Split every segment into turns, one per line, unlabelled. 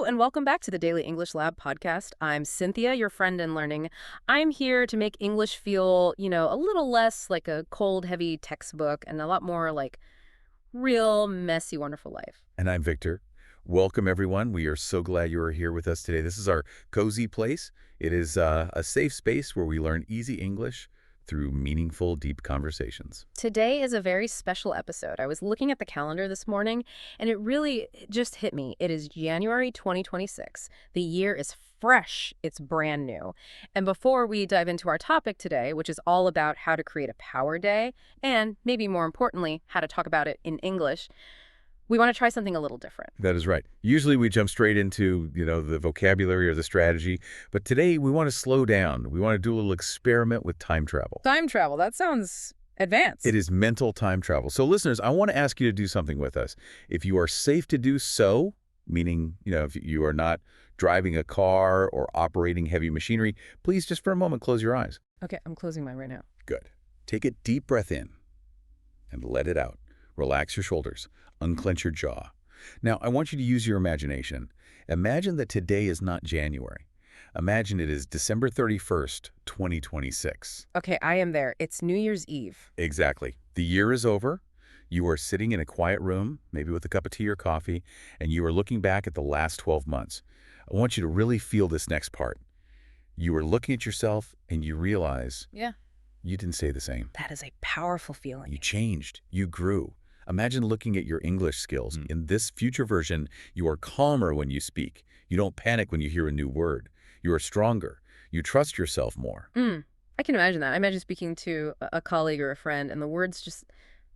and welcome back to the Daily English Lab podcast. I'm Cynthia, your friend in learning. I'm here to make English feel, a little less like a cold, heavy textbook and a lot more like real, messy, wonderful life.
And I'm Victor. Welcome, everyone. We are so glad you are here with us today. This is our cozy place. It is a safe space where we learn easy English through meaningful, deep conversations.
Today is a very special episode. I was looking at the calendar this morning, and it really just hit me. It is January 2026. The year is fresh. It's brand new. And before we dive into our topic today, which is all about how to create a power day, and maybe more importantly, how to talk about it in English, we want to try something a little different.
That is right. Usually we jump straight into, the vocabulary or the strategy, but today we want to slow down. We want to do a little experiment with time travel.
Time travel, that sounds advanced.
It is mental time travel. So listeners, I want to ask you to do something with us. If you are safe to do so, meaning, if you are not driving a car or operating heavy machinery, please just for a moment close your eyes.
Okay, I'm closing mine right now.
Good. Take a deep breath in and let it out. Relax your shoulders. Unclench your jaw. Now, I want you to use your imagination. Imagine that today is not January. Imagine it is December 31st, 2026.
Okay, I am there. It's New Year's Eve.
Exactly. The year is over. You are sitting in a quiet room, maybe with a cup of tea or coffee, and you are looking back at the last 12 months. I want you to really feel this next part. You are looking at yourself and you realize you didn't stay the same.
That is a powerful feeling.
You changed. You grew. Imagine looking at your English skills. In this future version, you are calmer when you speak. You don't panic when you hear a new word. You are stronger. You trust yourself more.
I can imagine that. I imagine speaking to a colleague or a friend, and the words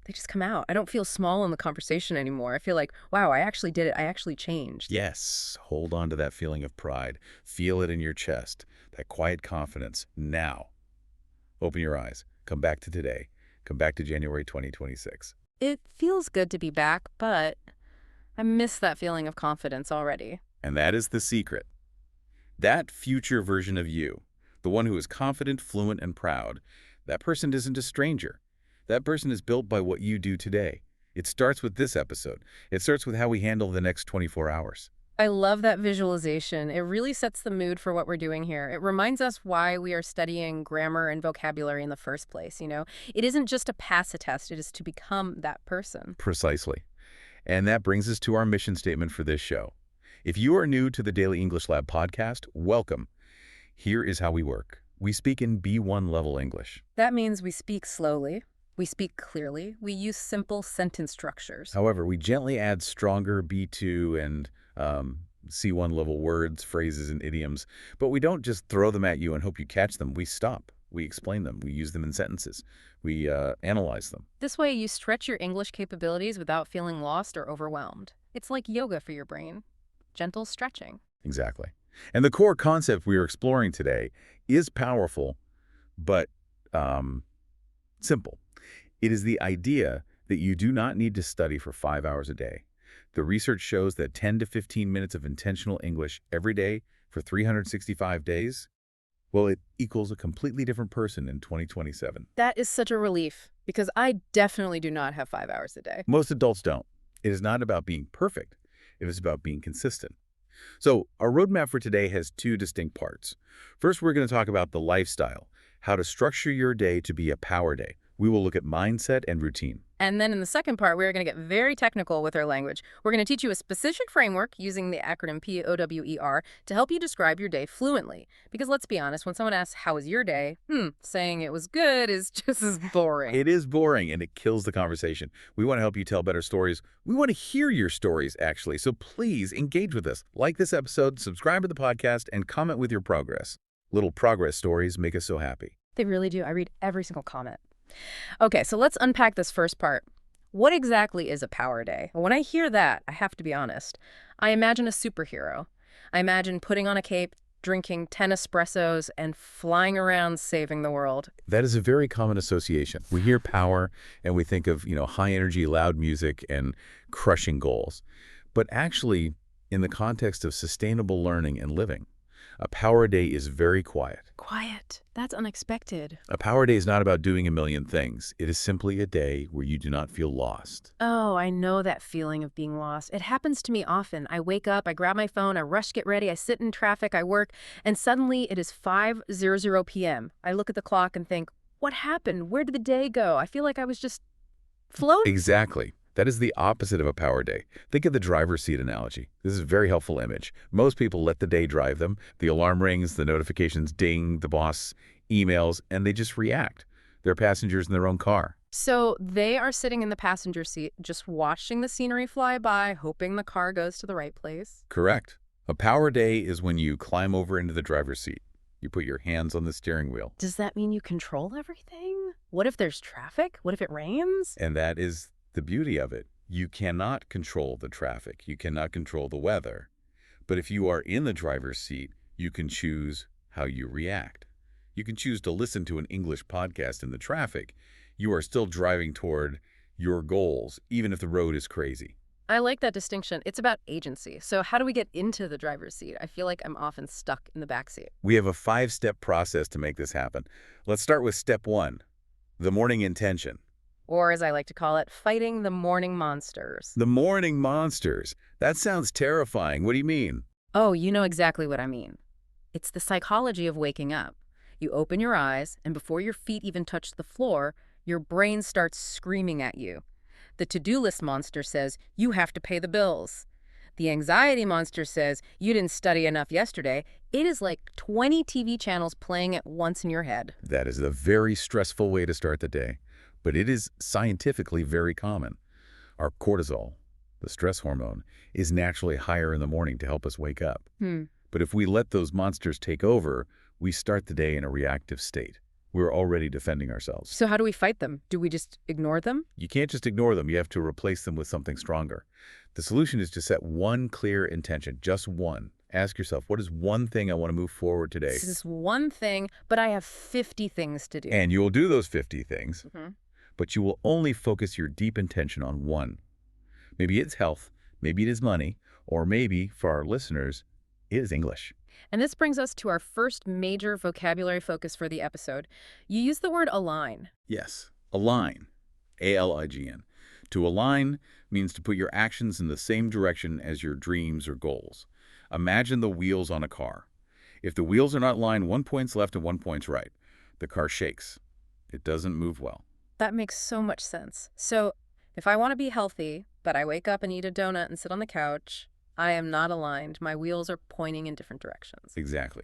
they just come out. I don't feel small in the conversation anymore. I feel like, wow, I actually did it. I actually changed.
Yes. Hold on to that feeling of pride. Feel it in your chest. That quiet confidence. Now. Open your eyes. Come back to today. Come back to January 2026.
It feels good to be back, but I miss that feeling of confidence already.
And that is the secret. That future version of you, the one who is confident, fluent, and proud, that person isn't a stranger. That person is built by what you do today. It starts with this episode. It starts with how we handle the next 24 hours.
I love that visualization. It really sets the mood for what we're doing here. It reminds us why we are studying grammar and vocabulary in the first place, It isn't just to pass a test, it is to become that person.
Precisely. And that brings us to our mission statement for this show. If you are new to the Daily English Lab podcast, welcome. Here is how we work. We speak in B1 level English.
That means we speak slowly, we speak clearly, we use simple sentence structures.
However, we gently add stronger B2 and C1 level words, phrases, and idioms. But we don't just throw them at you and hope you catch them. We stop. We explain them. We use them in sentences. We analyze them.
This way, you stretch your English capabilities without feeling lost or overwhelmed. It's like yoga for your brain. Gentle stretching.
Exactly. And the core concept we are exploring today is powerful, but simple. It is the idea that you do not need to study for 5 hours a day. The research shows that 10 to 15 minutes of intentional English every day for 365 days, well, it equals a completely different person in 2027.
That is such a relief, because I definitely do not have 5 hours a day.
Most adults don't. It is not about being perfect. It is about being consistent. So our roadmap for today has two distinct parts. First, we're going to talk about the lifestyle, how to structure your day to be a power day. We will look at mindset and routine.
And then in the second part, we're going to get very technical with our language. We're going to teach you a specific framework using the acronym POWER to help you describe your day fluently. Because let's be honest, when someone asks, how was your day? Saying it was good is just as boring.
It is boring, and it kills the conversation. We want to help you tell better stories. We want to hear your stories, actually. So please engage with us. Like this episode, subscribe to the podcast, and comment with your progress. Little progress stories make us so happy.
They really do. I read every single comment. Okay, so let's unpack this first part. What exactly is a power day? When I hear that, I have to be honest, I imagine a superhero. I imagine putting on a cape, drinking 10 espressos, and flying around saving the world.
That is a very common association. We hear power, and we think of, high energy, loud music, and crushing goals. But actually, in the context of sustainable learning and living, A power day is very quiet.
Quiet. That's unexpected.
A power day is not about doing a million things. It is simply a day where you do not feel lost.
Oh, I know that feeling of being lost. It happens to me often. I wake up, I grab my phone, I rush to get ready, I sit in traffic, I work, and suddenly it is 5:00 p.m. I look at the clock and think, what happened? Where did the day go? I feel like I was just floating.
Exactly. That is the opposite of a power day. Think of the driver's seat analogy. This is a very helpful image. Most people let the day drive them. The alarm rings, the notifications ding, the boss emails, and they just react. They're passengers in their own car.
So they are sitting in the passenger seat, just watching the scenery fly by, hoping the car goes to the right place.
Correct. A power day is when you climb over into the driver's seat. You put your hands on the steering wheel.
Does that mean you control everything? What if there's traffic? What if it rains?
And that is the beauty of it. You cannot control the traffic. You cannot control the weather. But if you are in the driver's seat, you can choose how you react. You can choose to listen to an English podcast in the traffic. You are still driving toward your goals, even if the road is crazy.
I like that distinction. It's about agency. So how do we get into the driver's seat? I feel like I'm often stuck in the back seat.
We have a 5-step process to make this happen. Let's start with step 1, the morning intention.
Or, as I like to call it, fighting the morning monsters.
The morning monsters. That sounds terrifying. What do you mean?
Oh, you know exactly what I mean. It's the psychology of waking up. You open your eyes, and before your feet even touch the floor, your brain starts screaming at you. The to-do list monster says, you have to pay the bills. The anxiety monster says, you didn't study enough yesterday. It is like 20 TV channels playing at once in your head.
That is a very stressful way to start the day. But it is scientifically very common. Our cortisol, the stress hormone, is naturally higher in the morning to help us wake up. But if we let those monsters take over, we start the day in a reactive state. We're already defending ourselves.
So how do we fight them? Do we just ignore them?
You can't just ignore them. You have to replace them with something stronger. The solution is to set one clear intention, just one. Ask yourself, what is one thing I want to move forward today?
This is one thing, but I have 50 things to do.
And you will do those 50 things. But you will only focus your deep intention on one. Maybe it's health, maybe it is money, or maybe, for our listeners, it is English.
And this brings us to our first major vocabulary focus for the episode. You use the word align.
Yes, align, A-L-I-G-N. To align means to put your actions in the same direction as your dreams or goals. Imagine the wheels on a car. If the wheels are not aligned, one point's left and one point's right. The car shakes. It doesn't move well.
That makes so much sense. So if I want to be healthy, but I wake up and eat a donut and sit on the couch, I am not aligned. My wheels are pointing in different directions.
Exactly.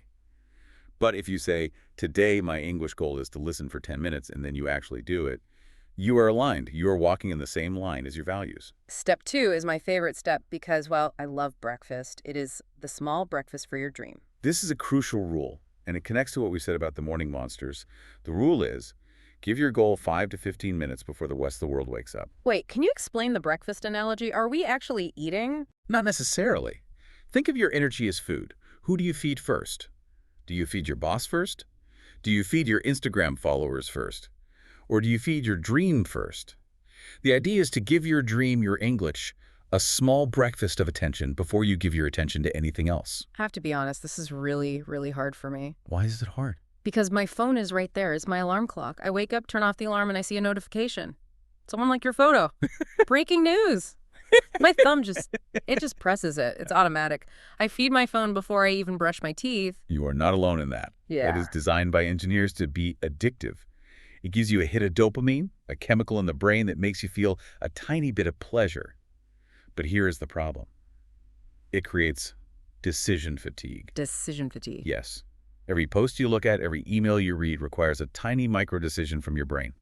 But if you say, today my English goal is to listen for 10 minutes, and then you actually do it, you are aligned. You are walking in the same line as your values.
Step 2 is my favorite step because, well, I love breakfast. It is the small breakfast for your dream.
This is a crucial rule, and it connects to what we said about the morning monsters. The rule is, give your goal 5 to 15 minutes before the rest of the world wakes up.
Wait, can you explain the breakfast analogy? Are we actually eating?
Not necessarily. Think of your energy as food. Who do you feed first? Do you feed your boss first? Do you feed your Instagram followers first? Or do you feed your dream first? The idea is to give your dream, your English, a small breakfast of attention before you give your attention to anything else.
I have to be honest, this is really, really hard for me.
Why is it hard?
Because my phone is right there. It's my alarm clock. I wake up, turn off the alarm, and I see a notification. Someone liked your photo. Breaking news. My thumb just presses it. It's automatic. I feed my phone before I even brush my teeth.
You are not alone in that.
Yeah.
That is designed by engineers to be addictive. It gives you a hit of dopamine, a chemical in the brain that makes you feel a tiny bit of pleasure. But here is the problem. It creates decision fatigue.
Decision fatigue.
Yes. Every post you look at, every email you read requires a tiny micro-decision from your brain.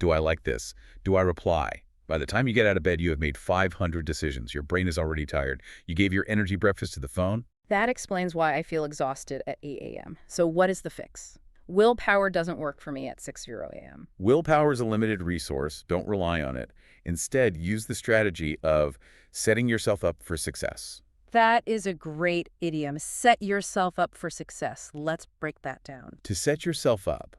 Do I like this? Do I reply? By the time you get out of bed, you have made 500 decisions. Your brain is already tired. You gave your energy breakfast to the phone.
That explains why I feel exhausted at 8 a.m. So what is the fix? Willpower doesn't work for me at 6:00 a.m.
Willpower is a limited resource. Don't rely on it. Instead, use the strategy of setting yourself up for success.
That is a great idiom. Set yourself up for success. Let's break that down.
To set yourself up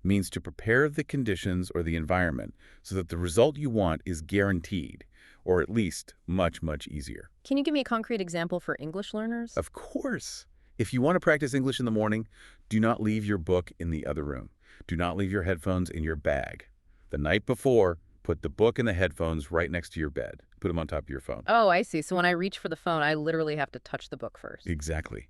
means to prepare the conditions or the environment so that the result you want is guaranteed, or at least much, much easier.
Can you give me a concrete example for English learners?
Of course. If you want to practice English in the morning, do not leave your book in the other room. Do not leave your headphones in your bag. The night before, put the book and the headphones right next to your bed. Put them on top of your phone.
Oh, I see. So when I reach for the phone, I literally have to touch the book first.
Exactly.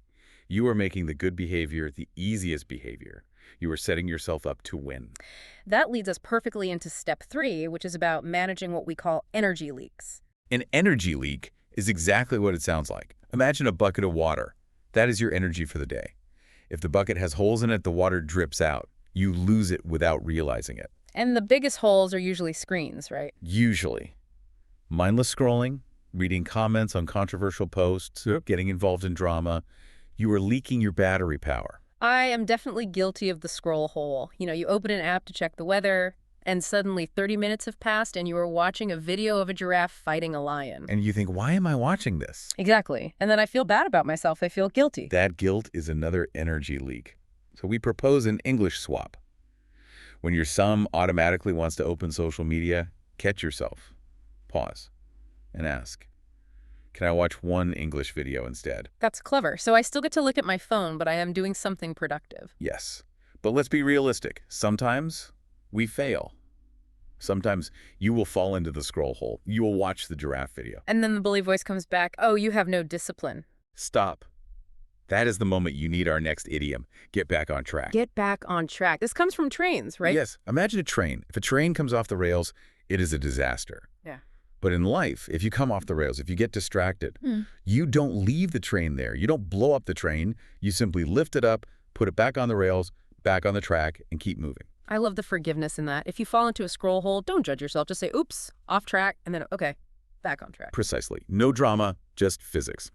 You are making the good behavior the easiest behavior. You are setting yourself up to win.
That leads us perfectly into step 3, which is about managing what we call energy leaks.
An energy leak is exactly what it sounds like. Imagine a bucket of water. That is your energy for the day. If the bucket has holes in it, the water drips out. You lose it without realizing it.
And the biggest holes are usually screens, right?
Usually. Mindless scrolling, reading comments on controversial posts, getting involved in drama, you are leaking your battery power.
I am definitely guilty of the scroll hole. You open an app to check the weather, and suddenly 30 minutes have passed and you are watching a video of a giraffe fighting a lion.
And you think, why am I watching this?
Exactly. And then I feel bad about myself. I feel guilty.
That guilt is another energy leak. So we propose an English swap. When your son automatically wants to open social media, catch yourself, pause, and ask, can I watch one English video instead?
That's clever. So I still get to look at my phone, but I am doing something productive.
Yes. But let's be realistic. Sometimes we fail. Sometimes you will fall into the scroll hole. You will watch the giraffe video.
And then the bully voice comes back, oh, you have no discipline.
Stop. That is the moment you need our next idiom. Get back on track.
Get back on track. This comes from trains, right?
Yes. Imagine a train. If a train comes off the rails, it is a disaster.
Yeah.
But in life, if you come off the rails, if you get distracted, you don't leave the train there. You don't blow up the train. You simply lift it up, put it back on the rails, back on the track, and keep moving.
I love the forgiveness in that. If you fall into a scroll hole, don't judge yourself. Just say, oops, off track, and then, okay, back on track.
Precisely. No drama, just physics.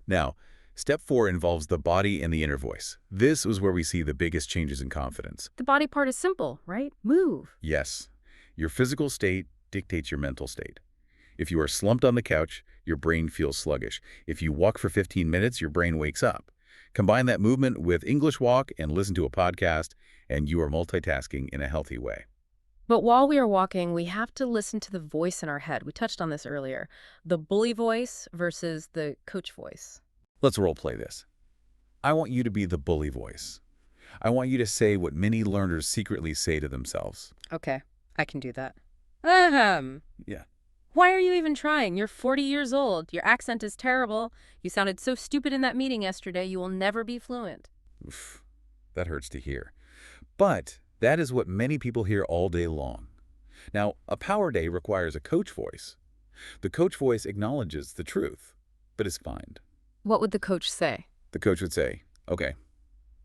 Now, step 4 involves the body and the inner voice. This is where we see the biggest changes in confidence.
The body part is simple, right? Move.
Yes. Your physical state dictates your mental state. If you are slumped on the couch, your brain feels sluggish. If you walk for 15 minutes, your brain wakes up. Combine that movement with English Walk and listen to a podcast, and you are multitasking in a healthy way.
But while we are walking, we have to listen to the voice in our head. We touched on this earlier. The bully voice versus the coach voice.
Let's role play this. I want you to be the bully voice. I want you to say what many learners secretly say to themselves.
Okay, I can do that.
Yeah.
Why are you even trying? You're 40 years old. Your accent is terrible. You sounded so stupid in that meeting yesterday. You will never be fluent.
Oof, that hurts to hear. But that is what many people hear all day long. Now, a power day requires a coach voice. The coach voice acknowledges the truth, but is fine.
What would the coach say?
The coach would say, okay,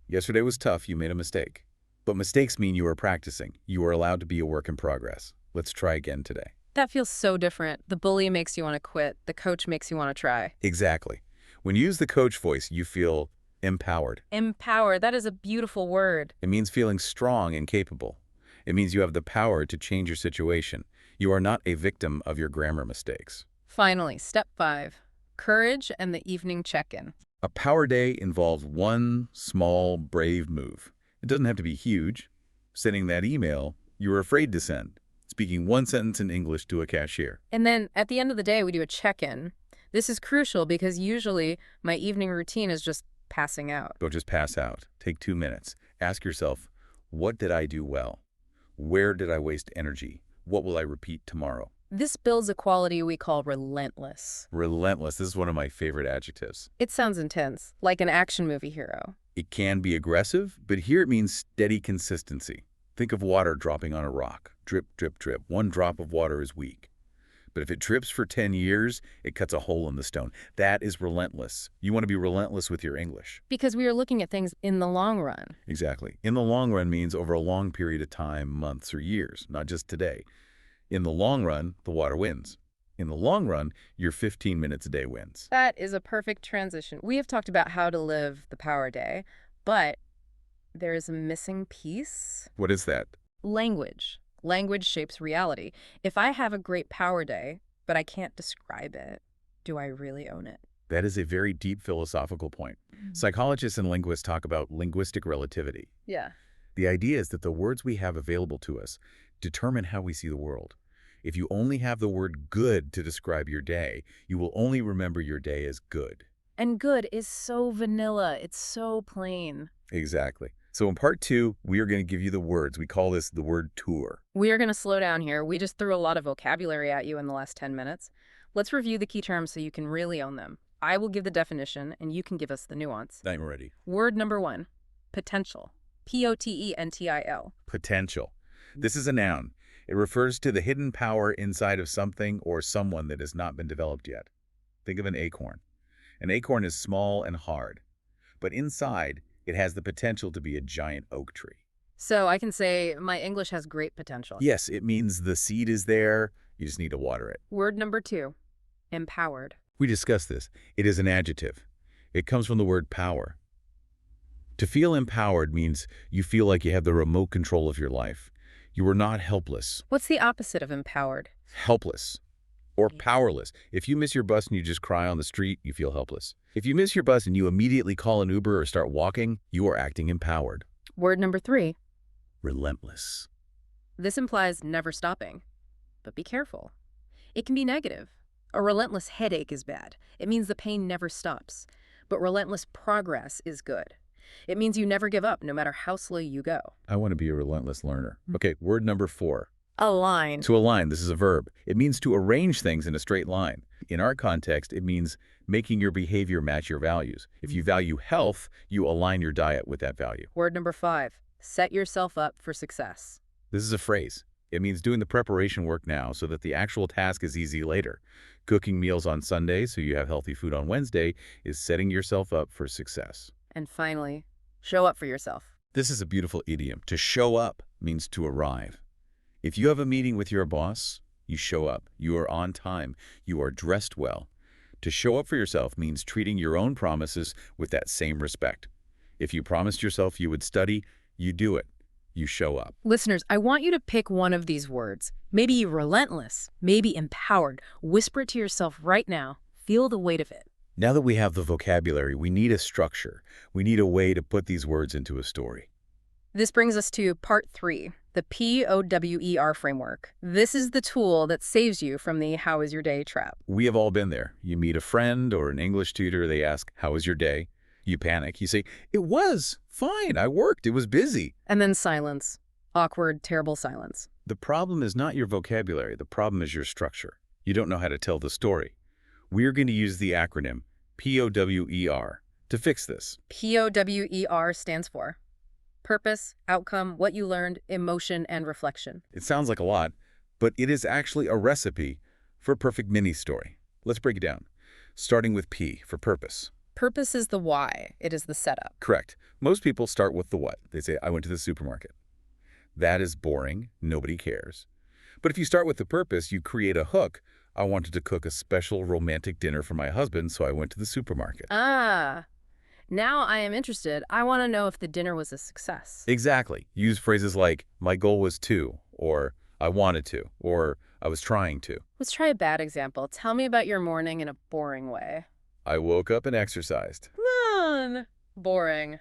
yesterday was tough, you made a mistake. But mistakes mean you are practicing. You are allowed to be a work in progress. Let's try again today.
That feels so different. The bully makes you want to quit. The coach makes you want to try.
Exactly. When you use the coach voice, you feel empowered.
Empowered. That is a beautiful word.
It means feeling strong and capable. It means you have the power to change your situation. You are not a victim of your grammar mistakes.
Finally, step 5. Courage and the evening check-in.
A power day involves one small, brave move. It doesn't have to be huge. Sending that email you were afraid to send. Speaking one sentence in English to a cashier.
And then at the end of the day, we do a check-in. This is crucial because usually my evening routine is just passing out.
Don't just pass out. Take 2 minutes. Ask yourself, what did I do well? Where did I waste energy? What will I repeat tomorrow?
This builds a quality we call relentless.
Relentless. This is one of my favorite adjectives.
It sounds intense, like an action movie hero.
It can be aggressive, but here it means steady consistency. Think of water dropping on a rock. Drip, drip, drip. One drop of water is weak. But if it drips for 10 years, it cuts a hole in the stone. That is relentless. You want to be relentless with your English.
Because we are looking at things in the long run.
Exactly. In the long run means over a long period of time, months or years, not just today. In the long run, the water wins. In the long run, your 15 minutes a day wins.
That is a perfect transition. We have talked about how to live the power day, but there is a missing piece.
What is that?
Language. Language shapes reality. If I have a great power day, but I can't describe it, do I really own it?
That is a very deep philosophical point. Psychologists and linguists talk about linguistic relativity.
Yeah.
The idea is that the words we have available to us determine how we see the world. If you only have the word good to describe your day, you will only remember your day as good.
And good is so vanilla. It's so plain.
Exactly. So in part 2, we are going to give you the words. We call this the word tour.
We are going to slow down here. We just threw a lot of vocabulary at you in the last 10 minutes. Let's review the key terms so you can really own them. I will give the definition, and you can give us the nuance.
I'm ready.
Word number 1, potential. P-O-T-E-N-T-I-L.
Potential. This is a noun. It refers to the hidden power inside of something or someone that has not been developed yet. Think of an acorn. An acorn is small and hard, but inside, it has the potential to be a giant oak tree.
So I can say my English has great potential.
Yes, it means the seed is there. You just need to water it.
Word number 2, empowered.
We discussed this. It is an adjective. It comes from the word power. To feel empowered means you feel like you have the remote control of your life. You are not helpless.
What's the opposite of empowered?
Helpless or powerless. If you miss your bus and you just cry on the street, you feel helpless. If you miss your bus and you immediately call an Uber or start walking, you are acting empowered.
Word number 3,
Relentless.
this implies never stopping. But be careful. It can be negative. A relentless headache is bad. It means the pain never stops. But relentless progress is good. It means you never give up, no matter how slow you go.
I want to be a relentless learner. Okay, word number 4.
Align.
To align, this is a verb. It means to arrange things in a straight line. In our context, it means making your behavior match your values. If you value health, you align your diet with that value.
Word number 5, set yourself up for success.
This is a phrase. It means doing the preparation work now so that the actual task is easy later. Cooking meals on Sunday so you have healthy food on Wednesday is setting yourself up for success.
And finally, show up for yourself.
This is a beautiful idiom. To show up means to arrive. If you have a meeting with your boss, you show up. You are on time. You are dressed well. To show up for yourself means treating your own promises with that same respect. If you promised yourself you would study, you do it. You show up.
Listeners, I want you to pick one of these words. Maybe relentless, maybe empowered. Whisper it to yourself right now. Feel the weight of it.
Now that we have the vocabulary, we need a structure. We need a way to put these words into a story.
This brings us to part 3, the POWER framework. This is the tool that saves you from the how is your day trap.
We have all been there. You meet a friend or an English tutor. They ask, how was your day? You panic. You say, it was fine. I worked. It was busy.
And then silence. Awkward, terrible silence.
The problem is not your vocabulary. The problem is your structure. You don't know how to tell the story. We're going to use the acronym POWER to fix this.
POWER stands for purpose, outcome, what you learned, emotion, and reflection.
It sounds like a lot, but it is actually a recipe for a perfect mini-story. Let's break it down, starting with P for purpose.
Purpose is the why. It is the setup.
Correct. Most people start with the what. They say, I went to the supermarket. That is boring. Nobody cares. But if you start with the purpose, you create a hook. I wanted to cook a special romantic dinner for my husband, so I went to the supermarket.
Ah, now I am interested. I want to know if the dinner was a success.
Exactly. Use phrases like, my goal was to, or I wanted to, or I was trying to.
Let's try a bad example. Tell me about your morning in a boring way.
I woke up and exercised.
None. Boring.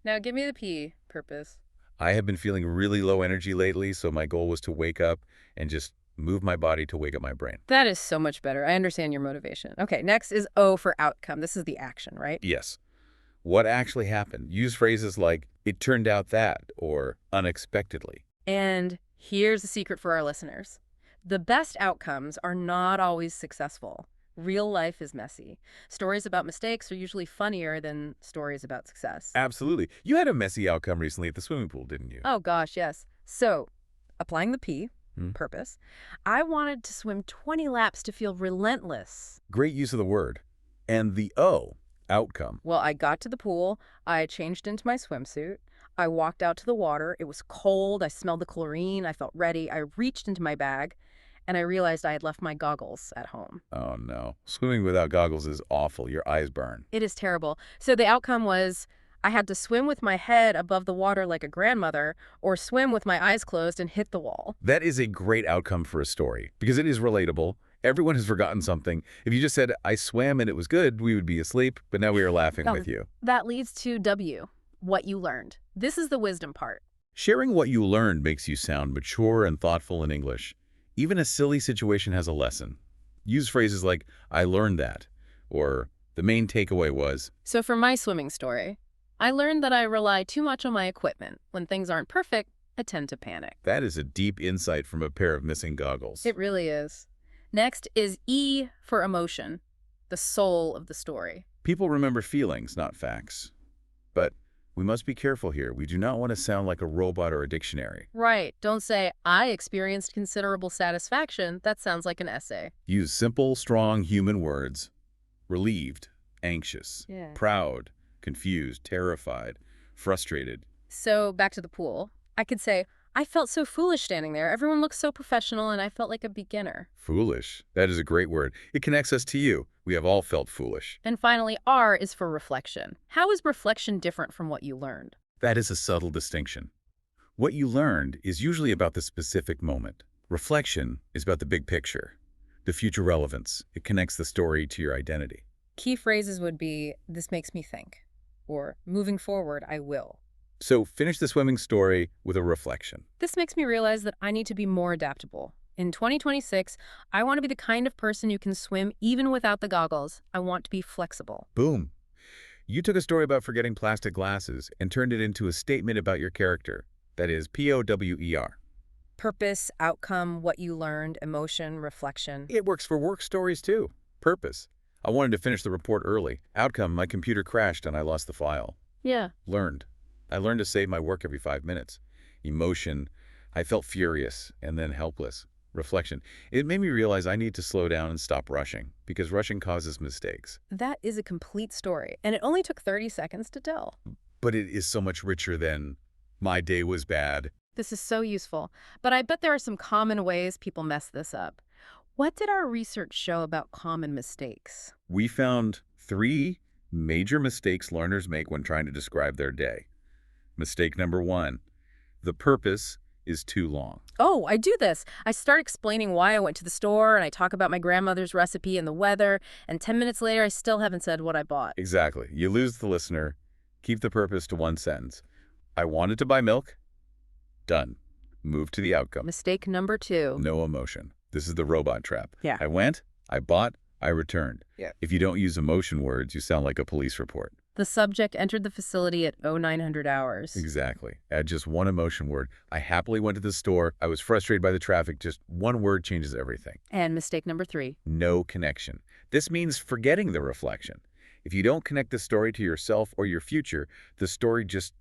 Now give me the P, purpose.
I have been feeling really low energy lately, so my goal was to wake up and just move my body to wake up my brain.
That is so much better. I understand your motivation. Okay, next is O for outcome. This is the action, right?
Yes. What actually happened? Use phrases like, it turned out that, or unexpectedly.
And here's the secret for our listeners. The best outcomes are not always successful. Real life is messy. Stories about mistakes are usually funnier than stories about success.
Absolutely. You had a messy outcome recently at the swimming pool, didn't you?
Oh gosh, yes. So, applying the P, purpose, I wanted to swim 20 laps to feel relentless.
Great use of the word. And the O, outcome.
Well, I got to the pool, I changed into my swimsuit, I walked out to the water, it was cold, I smelled the chlorine, I felt ready, I reached into my bag, and I realized I had left my goggles at home.
Oh no. Swimming without goggles is awful. Your eyes burn.
It is terrible. So the outcome was I had to swim with my head above the water like a grandmother, or swim with my eyes closed and hit the wall.
That is a great outcome for a story, because it is relatable. Everyone has forgotten something. If you just said, I swam and it was good, we would be asleep, but now we are laughing with you.
That leads to W, what you learned. This is the wisdom part.
Sharing what you learned makes you sound mature and thoughtful in English. Even a silly situation has a lesson. Use phrases like, I learned that, or The main takeaway was,
So for my swimming story, I learned that I rely too much on my equipment. When things aren't perfect, I tend to panic.
that is a deep insight from a pair of missing goggles.
It really is. Next is E for emotion, the soul of the story.
People remember feelings, not facts. But we must be careful here. We do not want to sound like a robot or a dictionary.
Right. Don't say, I experienced considerable satisfaction. That sounds like an essay.
Use simple, strong human words. Relieved, anxious,
Yeah.
proud, confused, terrified, frustrated.
So back to the pool. I could say, I felt so foolish standing there. Everyone looked so professional and I felt like a beginner.
Foolish. That is a great word. It connects us to you. We have all felt foolish.
And finally, R is for reflection. How is reflection different from what you learned?
That is a subtle distinction. What you learned is usually about the specific moment. Reflection is about the big picture, the future relevance. It connects the story to your identity.
Key phrases would be, this makes me think, or moving forward, I will.
So finish the swimming story with a reflection.
This makes me realize that I need to be more adaptable. In 2026, I want to be the kind of person who can swim even without the goggles. I want to be flexible.
Boom. You took a story about forgetting plastic glasses and turned it into a statement about your character. That is POWER.
Purpose, outcome, what you learned, emotion, reflection.
It works for work stories too. Purpose. I wanted to finish the report early. Outcome, my computer crashed and I lost the file.
Yeah.
Learned. I learned to save my work every 5 minutes. Emotion. I felt furious and then helpless. Reflection. It made me realize I need to slow down and stop rushing, because rushing causes mistakes.
That is a complete story, and it only took 30 seconds to tell.
But it is so much richer than, my day was bad.
This is so useful, but I bet there are some common ways people mess this up. What did our research show about common mistakes?
We found 3 major mistakes learners make when trying to describe their day. Mistake number 1, the purpose is too long.
Oh, I do this. I start explaining why I went to the store, and I talk about my grandmother's recipe and the weather, and 10 minutes later, I still haven't said what I bought.
Exactly. You lose the listener. Keep the purpose to 1 sentence. I wanted to buy milk. Done. Move to the outcome.
Mistake number 2.
No emotion. This is the robot trap.
Yeah.
I went, I bought, I returned.
Yeah.
If you don't use emotion words, you sound like a police report.
The subject entered the facility at 0900 hours.
Exactly. Add just 1 emotion word. I happily went to the store. I was frustrated by the traffic. Just 1 word changes everything.
And mistake number 3.
No connection. This means forgetting the reflection. If you don't connect the story to yourself or your future, the story just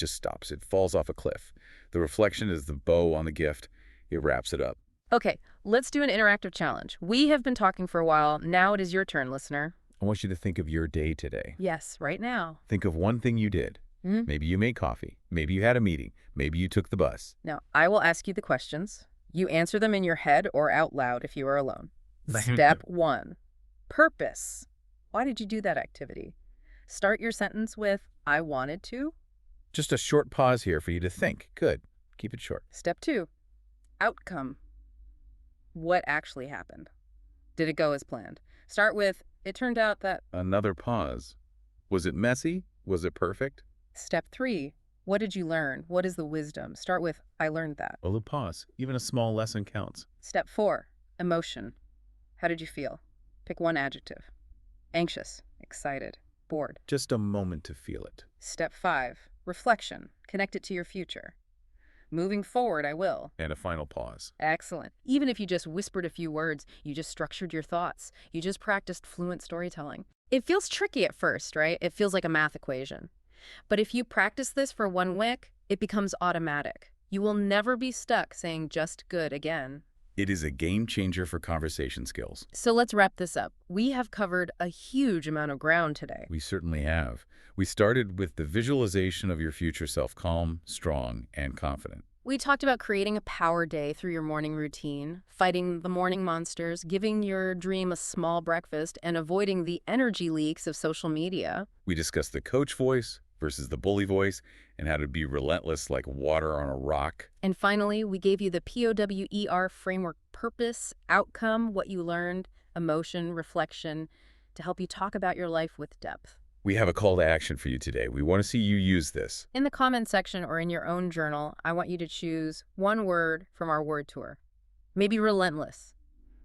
stops. It falls off a cliff. The reflection is the bow on the gift. It wraps it up.
Okay, let's do an interactive challenge. We have been talking for a while. Now it is your turn, listener.
I want you to think of your day today.
Yes, right now.
Think of 1 thing you did. Maybe you made coffee. Maybe you had a meeting. Maybe you took the bus.
Now, I will ask you the questions. You answer them in your head or out loud if you are alone. Step 1. Purpose. Why did you do that activity? Start your sentence with, I wanted to.
Just a short pause here for you to think. Good. Keep it short.
Step 2. Outcome. What actually happened? Did it go as planned? Start with, it turned out that.
Another pause. Was it messy? Was it perfect?
Step 3. What did you learn? What is the wisdom? Start with, I learned that.
Well, a pause. Even a small lesson counts.
Step 4. Emotion. How did you feel? Pick 1 adjective. Anxious, excited, bored.
Just a moment to feel it.
Step 5. Reflection. Connect it to your future. Moving forward, I will.
And a final pause.
Excellent. Even if you just whispered a few words, you just structured your thoughts. You just practiced fluent storytelling. It feels tricky at first, right? It feels like a math equation. But if you practice this for 1 week, it becomes automatic. You will never be stuck saying just good again.
It is a game changer for conversation skills.
So let's wrap this up. We have covered a huge amount of ground today.
We certainly have. We started with the visualization of your future self, calm, strong, and confident.
We talked about creating a power day through your morning routine, fighting the morning monsters, giving your dream a small breakfast, and avoiding the energy leaks of social media.
We discussed the coach voice versus the bully voice and how to be relentless like water on a rock.
And finally, we gave you the POWER framework: purpose, outcome, what you learned, emotion, reflection, to help you talk about your life with depth.
We have a call to action for you today. We want to see you use this.
In the comment section or in your own journal, I want you to choose 1 word from our word tour. Maybe relentless,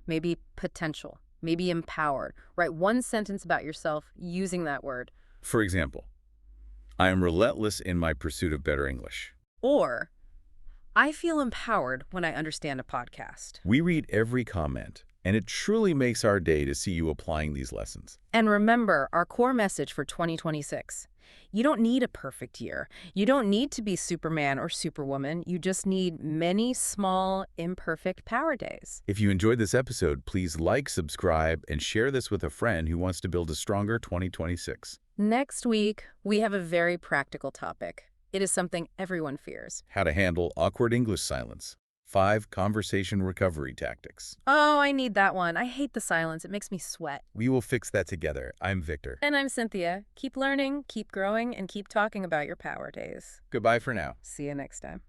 maybe potential, maybe empowered. Write one sentence about yourself using that word.
For example, I am relentless in my pursuit of better English.
Or, I feel empowered when I understand a podcast.
We read every comment, and it truly makes our day to see you applying these lessons.
And remember our core message for 2026. You don't need a perfect year. You don't need to be Superman or Superwoman. You just need many small, imperfect power days.
If you enjoyed this episode, please like, subscribe, and share this with a friend who wants to build a stronger 2026.
Next week, we have a very practical topic. It is something everyone fears.
How to handle awkward English silence. 5 conversation recovery tactics.
Oh, I need that one. I hate the silence. It makes me sweat.
We will fix that together. I'm Victor.
And I'm Cynthia. Keep learning, keep growing, and keep talking about your power days.
Goodbye for now.
See you next time.